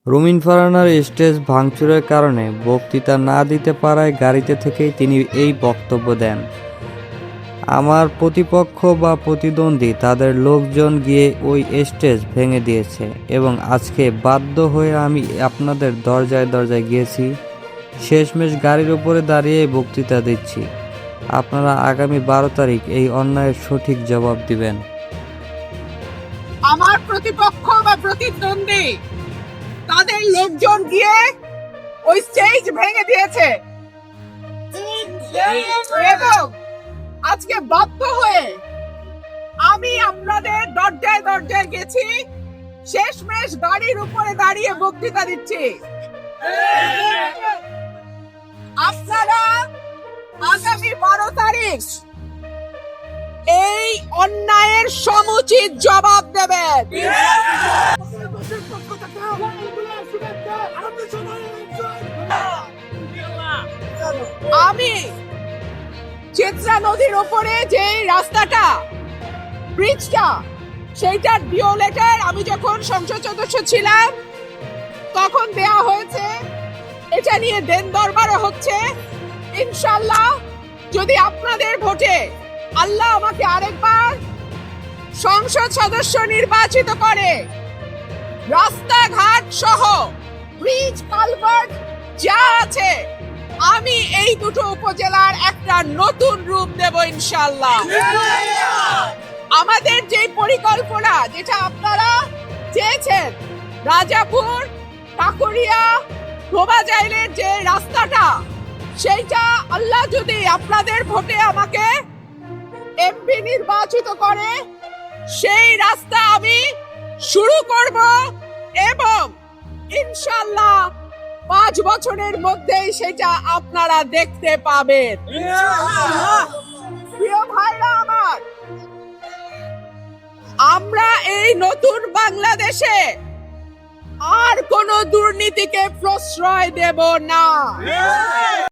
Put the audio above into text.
রুমিন ফারহানার stage ভাঙচুরের কারণে বক্তৃতা না দিতে পারায় গাড়িতে থেকেই তিনি এই বক্তব্য দেন। আমার প্রতিপক্ষ বা প্রতিদ্বন্দ্বী তাদের লোকজন গিয়ে ওই স্টেজ ভেঙে দিয়েছে এবং আজকে বাধ্য হয়ে আমি আপনাদের দরজায় দরজায় গিয়েছি, শেষমেশ গাড়ির উপরে দাঁড়িয়ে বক্তৃতা দিচ্ছি। আপনারা আগামী 12 তারিখ এই অন্যায়ের সঠিক জবাব দিবেন। আমার প্রতিপক্ষ বা প্রতিদ্বন্দ্বী তাদের লোকজন গিয়ে ওই স্টেজ ভেঙে দিয়েছে এবং আজকে বাধ্য হয়ে আমি আপনাদের দরজায় দরজায় গেছি, শেষমেশ গাড়ির উপরে দাঁড়িয়ে বক্তৃতা দিচ্ছি। আপনারা আগামী 12 তারিখ এই অন্যায়ের সমুচিত জবাব দেবেন। আমি চিত্রা নদীর উপরে যে রাস্তাটা, ব্রিজটা, সেইটার ডিও লেটার আমি যখন সংসদ সদস্য ছিলাম তখন দেয়া হয়েছে। এটা নিয়ে দেন দরবারও হচ্ছে। ইনশাআল্লাহ যদি আপনাদের ভোটে আল্লাহ আমাকে আরেকবার সংসদ সদস্য নির্বাচিত করে, রাস্তাঘাট সহ ব্রিজ কালভার্ট যা আছে আমি এই দুটো উপজেলার একটা নতুন রূপ দেব ইনশাআল্লাহ। আমাদের যে পরিকল্পনা যেটা আপনারা চেয়েছেন, রাজাপুর কাকরিয়া ধোবাজাইলের যে রাস্তাটা, সেইটা আল্লাহ যদি আপনাদের ভোটে আমাকে এমপি নির্বাচিত করে, সেই রাস্তা আমি শুরু করব এবং ইনশাআল্লাহ 5 বছরের মধ্যেই সেটা আপনারা দেখতে পাবেন। প্রিয় ভাইরা আমার, আমরা এই নতুন বাংলাদেশে আর কোনো দুর্নীতিকে প্রশ্রয় দেব না।